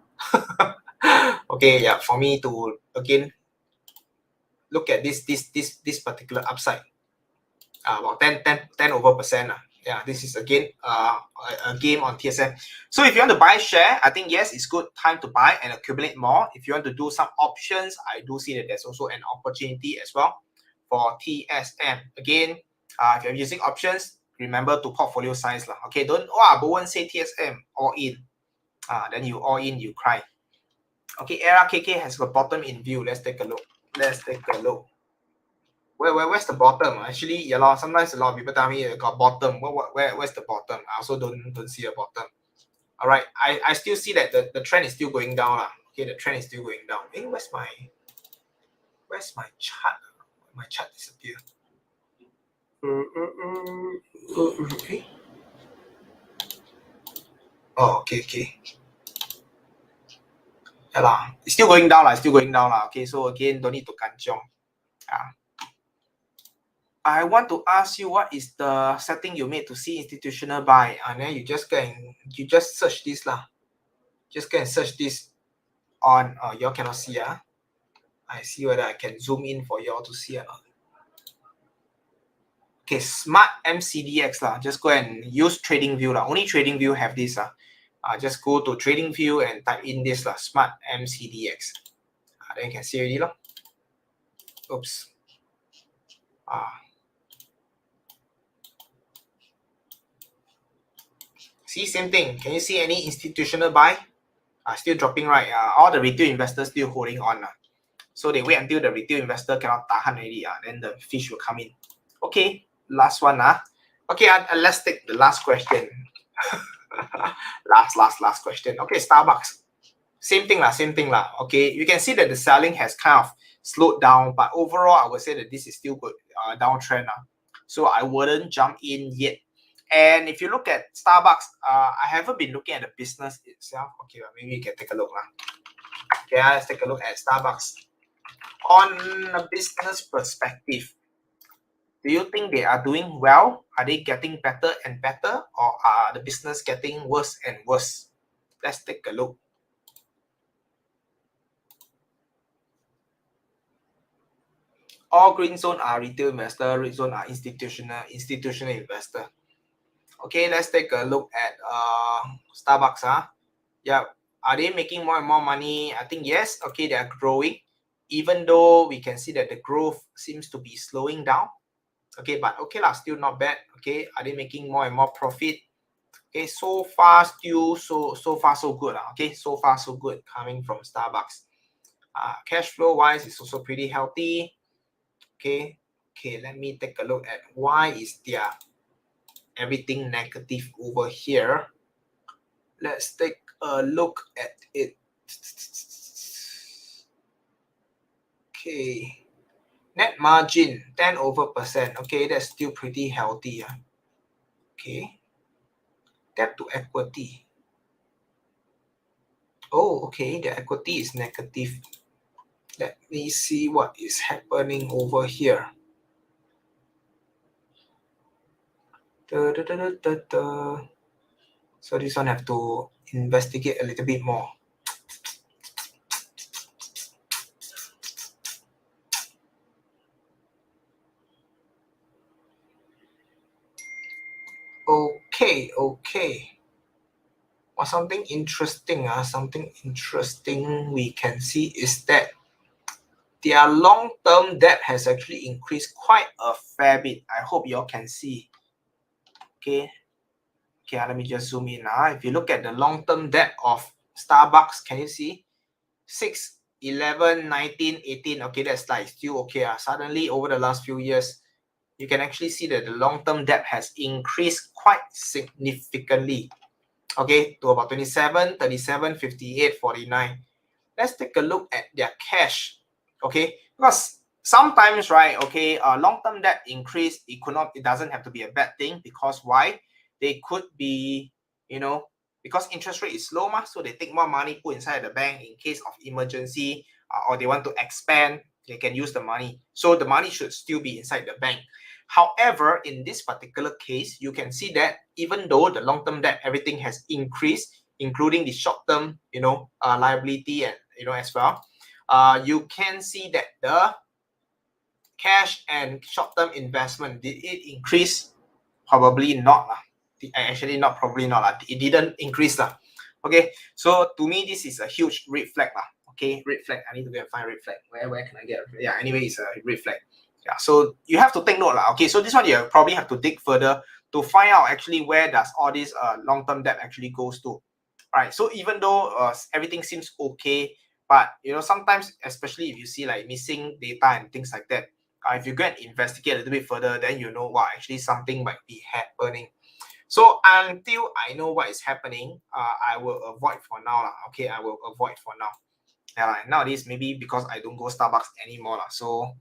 S1: Okay, yeah, for me to again look at this particular upside, about 10% lah. Yeah, this is again a game on TSM. So if you want to buy share, I think yes, it's good time to buy and accumulate more. If you want to do some options, I do see that there's also an opportunity as well for TSM. Again, if you're using options, remember to portfolio size lah. Okay, don't Bowen say TSM all in. Then you all in, you cry. Okay, RKK has got bottom in view. Let's take a look. Where's the bottom? Actually, yeah, sometimes a lot of people tell me got bottom. Where's the bottom? I also don't see a bottom. All right, I still see that the trend is still going down lah. Okay, the trend is still going down. Hey, where's my chart? My chart disappeared. Okay. Oh, okay. Yeah lah, it's still going down lah. Okay, so again, don't need to kanchong. I want to ask you, what is the setting you made to see institutional buy? And then you just search this lah. Just go and search this on. Y'all cannot see. I see whether I can zoom in for y'all to see or not. Okay, Smart MCDX lah. Just go and use TradingView lah. Only TradingView have this lah. Just go to TradingView and type in this lah. Smart MCDX. Then you can see already lah. Oops. See, same thing. Can you see any institutional buy? Still dropping, right? All the retail investors still holding on. So they wait until the retail investor cannot tahan already. Then the fish will come in. Okay, last one. Okay, let's take the last question. last question. Okay, Starbucks. Same thing lah. Okay, you can see that the selling has kind of slowed down, but overall, I would say that this is still good downtrend. So I wouldn't jump in yet. And if you look at Starbucks, I haven't been looking at the business itself. Okay, well, maybe you can take a look. Okay, let's take a look at Starbucks. On a business perspective, do you think they are doing well? Are they getting better and better? Or are the business getting worse and worse? Let's take a look. All green zone are retail investor, red zone are institutional investor. Okay, let's take a look at Starbucks. Yeah, are they making more and more money? I think yes. Okay, they are growing, even though we can see that the growth seems to be slowing down. Okay, but okay lah, still not bad. Okay, are they making more and more profit? Okay, so far still so far so good. Okay, so far so good coming from Starbucks. Cash flow wise, it's also pretty healthy. Okay, let me take a look at why is their everything negative over here. Let's take a look at it. Okay, net margin 10%. Okay, that's still pretty healthy. Okay, debt to equity. Oh, okay, the equity is negative. Let me see what is happening over here. So this one have to investigate a little bit more. Okay. Well, something interesting we can see is that their long-term debt has actually increased quite a fair bit. I hope you all can see. Okay, let me just zoom in. If you look at the long-term debt of Starbucks, can you see? 6, 11, 19, 18. Okay, that's like still okay. Suddenly, over the last few years, you can actually see that the long-term debt has increased quite significantly. Okay, to about 27, 37, 58, 49. Let's take a look at their cash. Okay, because sometimes, right, okay, long-term debt increase, it doesn't have to be a bad thing, because why? They could be, because interest rate is low, so they take more money, put inside the bank in case of emergency, or they want to expand, they can use the money. So the money should still be inside the bank. However, in this particular case, you can see that even though the long-term debt, everything has increased, including the short-term, liability, and as well, you can see that the cash and short-term investment, did it increase? Probably not. Actually, not probably not. It didn't increase. Okay, so to me, this is a huge red flag. Okay, red flag. I need to go and find red flag. Where can I get? Yeah, anyway, it's a red flag. Yeah, so you have to take note. Okay, so this one you probably have to dig further to find out actually where does all this long-term debt actually goes to. Right, so even though everything seems okay, but sometimes, especially if you see like missing data and things like that, if you go and investigate a little bit further, then actually something might be happening. So until I know what is happening, I will avoid for now. Okay, I will avoid for now. Yeah, nowadays maybe because I don't go Starbucks anymore. So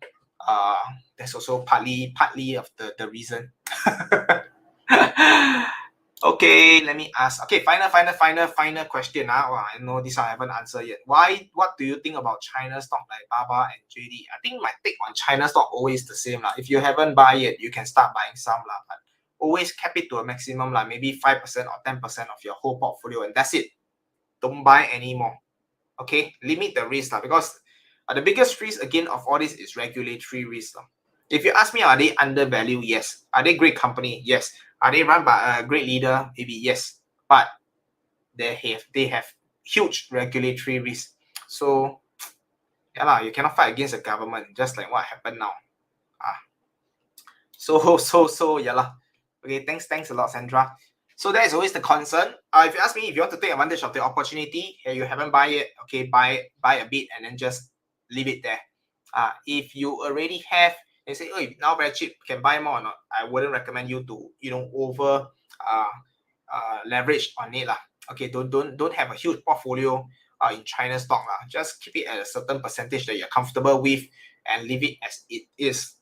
S1: that's also partly of the reason. Okay, let me ask. Okay, final question. I know this I haven't answered yet. What do you think about China stock like Baba and JD? I think my take on China stock always the same. If you haven't buy it, you can start buying some. But always cap it to a maximum, maybe 5% or 10% of your whole portfolio, and that's it. Don't buy anymore. Okay, limit the risk, because the biggest risk again of all this is regulatory risk. If you ask me, are they undervalued? Yes. Are they great company? Yes. Are they run by a great leader? Maybe yes. But they have huge regulatory risk. So you cannot fight against the government, just like what happened now. So okay, thanks a lot, Sandra. So that is always the concern. If you ask me, if you want to take advantage of the opportunity, you haven't buy it, okay, buy a bit and then just leave it there. If you already have, and say, oh, now very cheap, can buy more or not? I wouldn't recommend you to over leverage on it. Okay, don't have a huge portfolio in China stock. Just keep it at a certain percentage that you're comfortable with and leave it as it is.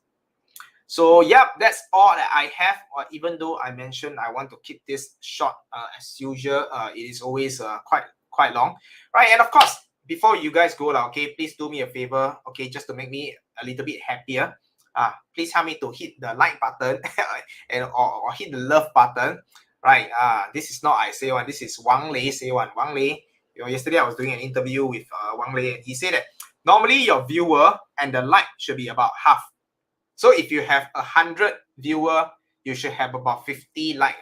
S1: So that's all that I have. Even though I mentioned I want to keep this short as usual, it is always quite long, right? And of course, before you guys go, okay, please do me a favor, okay, just to make me a little bit happier. Please help me to hit the like button and or hit the love button, right? This is not I say one. This is Wang Lei say one. Wang Lei, yesterday I was doing an interview with Wang Lei, and he said that normally your viewer and the like should be about half. So if you have 100 viewer, you should have about 50 like.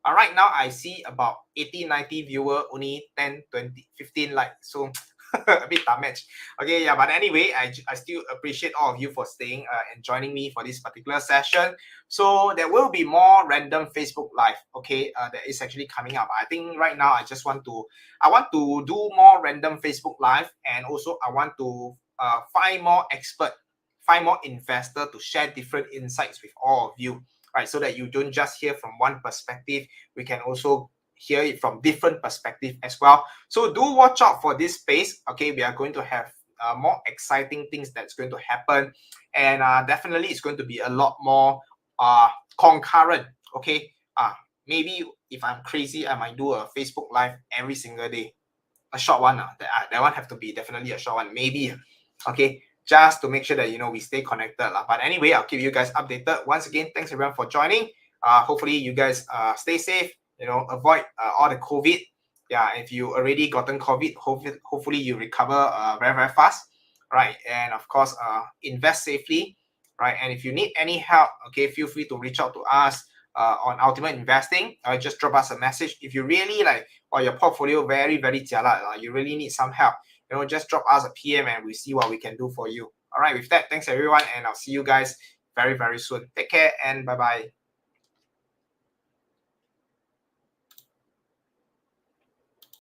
S1: Right now, I see about 80, 90 viewer, only 10, 20, 15 like. So a bit damaged. Okay, yeah, but anyway, I still appreciate all of you for staying and joining me for this particular session. So there will be more random Facebook Live, okay, that is actually coming up. I think right now I want to do more random Facebook Live, and also I want to find more expert, find more investor to share different insights with all of you, right? So that you don't just hear from one perspective, we can also hear it from different perspective as well. So do watch out for this space. Okay, we are going to have more exciting things that's going to happen, and definitely it's going to be a lot more concurrent. Okay, maybe if I'm crazy, I might do a Facebook Live every single day, a short one. That one have to be definitely a short one, maybe. Okay, just to make sure that we stay connected. But anyway, I'll keep you guys updated. Once again, thanks everyone for joining. Hopefully you guys stay safe, avoid all the COVID. Yeah, if you already gotten COVID, hopefully you recover very, very fast. Right. And of course, invest safely. Right. And if you need any help, okay, feel free to reach out to us on Ultimate Investing. Just drop us a message. If you really like, or your portfolio very, very jialat, you really need some help, just drop us a PM and we'll see what we can do for you. All right. With that, thanks everyone. And I'll see you guys very, very soon. Take care and bye-bye.